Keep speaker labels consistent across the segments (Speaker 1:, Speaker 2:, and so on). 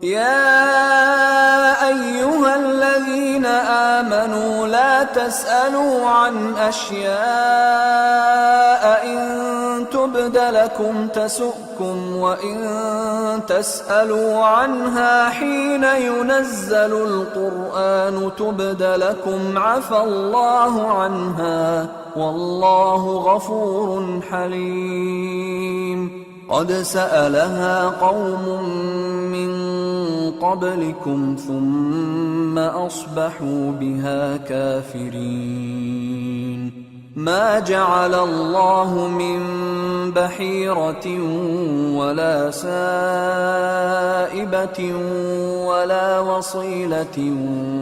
Speaker 1: يا أيها الذين آمنوا لا تسألوا عن أشياء إن تبد لكم تسؤكم وإن تسألوا عنها حين ينزل القرآن تبد لكم عفى الله عنها والله غفور حليم. قد سألها قوم من قبلكم ثم أصبحوا بها كافرين. ما جعل الله من بحيرة ولا سائبة ولا وصيلة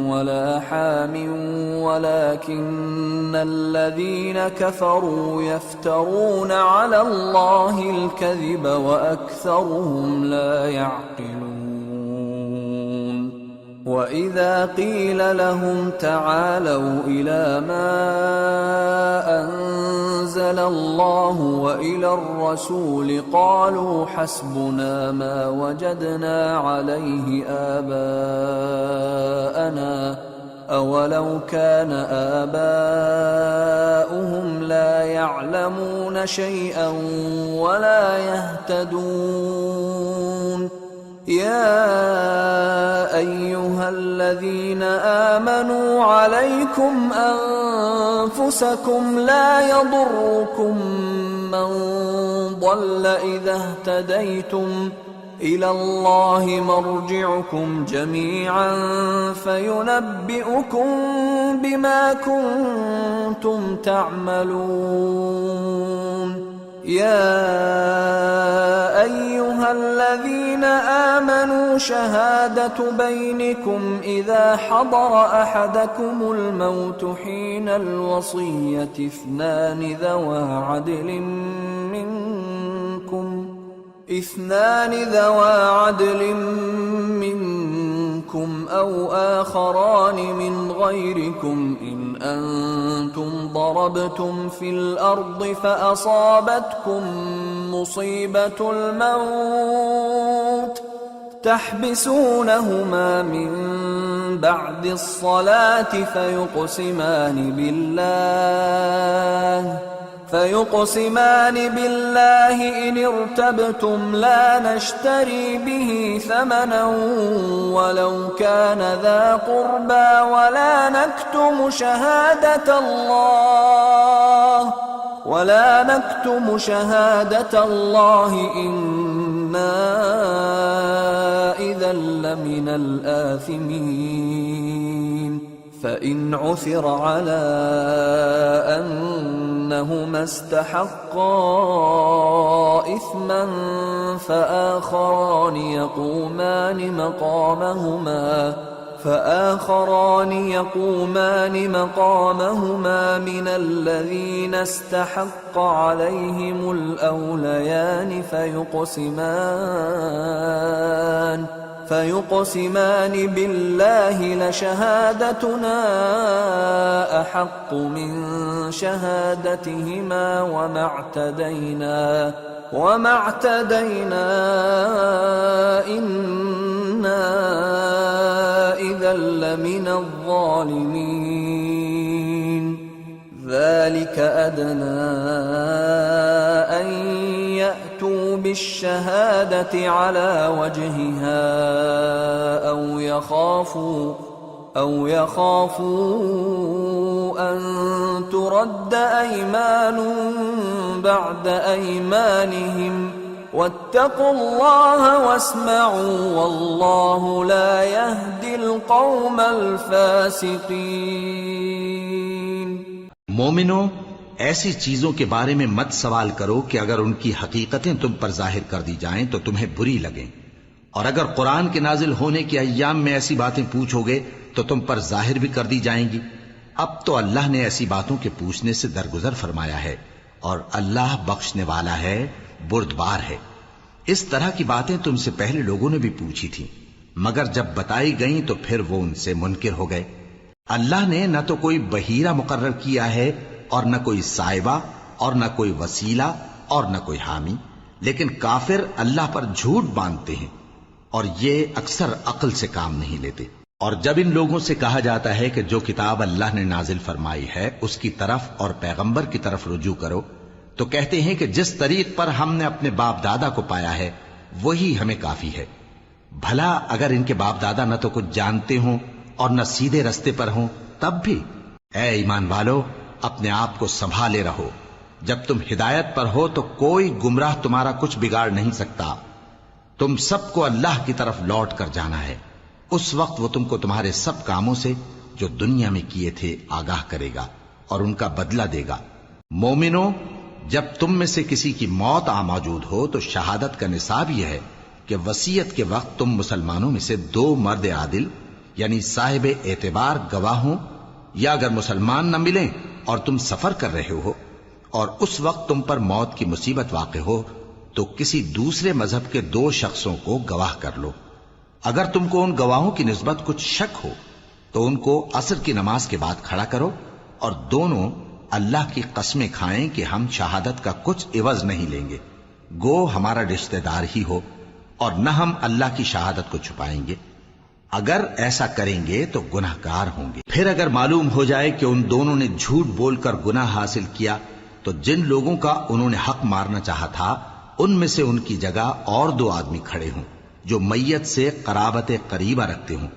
Speaker 1: ولا حام ولكن الذين كفروا يفترون على الله الكذب وأكثرهم لا يعقلون. وإذا قيل لهم تعالوا إلى ما أنزل الله وإلى الرسول قالوا حسبنا ما وجدنا عليه آباءنا أولو كان آباؤهم لا يعلمون شيئا ولا يهتدون. يا أيها الذين آمنوا عليكم أنفسكم لا يضركم من ضل إذا اهتديتم إلى الله مرجعكم جميعا فينبئكم بما كنتم تعملون. يا أيها الذين آمنوا شهادة بينكم إذا حضر أحدكم الموت حين الوصية اثنان ذوى عدل منكم أو آخران من غيركم إن أنتم ضربتم في الأرض فأصابتكم مصيبة الموت تحبسونهما من بعد الصلاة فيقسمان بالله إن ارتبتم لا نشتري به ثمنا ولو كان ذا قربى ولا نكتم شهادة الله إنا إذا لمن الآثمين. فإن عثر على أنهما استحقا إثما فآخران يقومان مقامهما من الذين استحق عليهم الأوليان فيقسمان بالله لشهادتنا أحق من شهادتهما وما اعتدينا إنا إذا لمن الظالمين. ذلك أدنى أن يأتوا بالشهادة على وجهها أو يخافوا أن ترد أيمان بعد أيمانهم واتقوا الله واسمعوا والله لا يهدي القوم الفاسقين.
Speaker 2: मोमिनो, ऐसी चीजों के बारे में मत सवाल करो कि अगर उनकी हकीकतें तुम पर जाहिर कर दी जाएं तो तुम्हें बुरी लगें, और अगर कुरान के नाजिल होने के अय्याम में ऐसी बातें पूछोगे तो तुम पर जाहिर भी कर दी जाएंगी। अब तो अल्लाह ने ऐसी बातों के पूछने से दरगुजर फरमाया है और अल्लाह बख्शने वाला है, बुर्दबार है। इस तरह की बातें तुमसे पहले लोगों ने भी पूछी थी, मगर जब बताई गईं तो फिर वो उनसे मुनकिर हो गए। अल्लाह ने न तो कोई बहीरा मुकर्रर किया है और न कोई साइबा और न कोई वसीला और न कोई हामी, लेकिन काफिर अल्लाह पर झूठ बांधते हैं। اور یہ اکثر عقل سے کام نہیں لیتے۔ اور جب ان لوگوں سے کہا جاتا ہے کہ جو کتاب اللہ نے نازل فرمائی ہے اس کی طرف اور پیغمبر کی طرف رجوع کرو، تو کہتے ہیں کہ جس طریق پر ہم نے اپنے باپ دادا کو پایا ہے وہی ہمیں کافی ہے۔ بھلا اگر ان کے باپ دادا نہ تو کچھ جانتے ہوں اور نہ سیدھے رستے پر ہوں تب بھی؟ اے ایمان والو، اپنے آپ کو سنبھالے رہو، جب تم ہدایت پر ہو تو کوئی گمراہ تمہارا کچھ بگاڑ نہیں سکتا۔ تم سب کو اللہ کی طرف لوٹ کر جانا ہے، اس وقت وہ تم کو تمہارے سب کاموں سے جو دنیا میں کیے تھے آگاہ کرے گا اور ان کا بدلہ دے گا۔ مومنو، جب تم میں سے کسی کی موت آ موجود ہو تو شہادت کا نصاب یہ ہے کہ وصیت کے وقت تم مسلمانوں میں سے 2 مرد عادل یعنی صاحب اعتبار گواہ ہوں، یا اگر مسلمان نہ ملیں اور تم سفر کر رہے ہو اور اس وقت تم پر موت کی مصیبت واقع ہو تو کسی دوسرے مذہب کے 2 شخصوں کو گواہ کر لو۔ اگر تم کو ان گواہوں کی نسبت کچھ شک ہو تو ان کو عصر کی نماز کے بعد کھڑا کرو اور دونوں اللہ کی قسمیں کھائیں کہ ہم شہادت کا کچھ عوض نہیں لیں گے، گو ہمارا رشتہ دار ہی ہو، اور نہ ہم اللہ کی شہادت کو چھپائیں گے۔ اگر ایسا کریں گے تو گناہ گار ہوں گے۔ پھر اگر معلوم ہو جائے کہ ان دونوں نے جھوٹ بول کر گناہ حاصل کیا تو جن لوگوں کا انہوں نے حق مارنا چاہا تھا ان میں سے ان کی جگہ اور 2 آدمی کھڑے ہوں جو میت سے قرابت قریبہ رکھتے ہوں،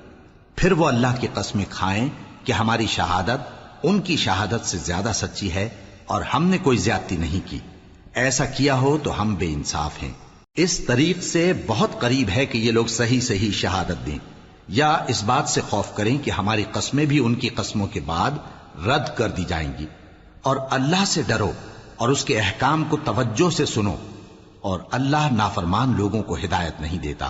Speaker 2: پھر وہ اللہ کی قسمیں کھائیں کہ ہماری شہادت ان کی شہادت سے زیادہ سچی ہے اور ہم نے کوئی زیادتی نہیں کی۔ ایسا کیا ہو تو ہم بے انصاف ہیں۔ اس طریق سے بہت قریب ہے کہ یہ لوگ صحیح شہادت دیں، یا اس بات سے خوف کریں کہ ہماری قسمیں بھی ان کی قسموں کے بعد رد کر دی جائیں گی۔ اور اللہ سے ڈرو اور اس کے احکام کو توجہ سے سنو، اور اللہ نافرمان لوگوں کو ہدایت نہیں دیتا۔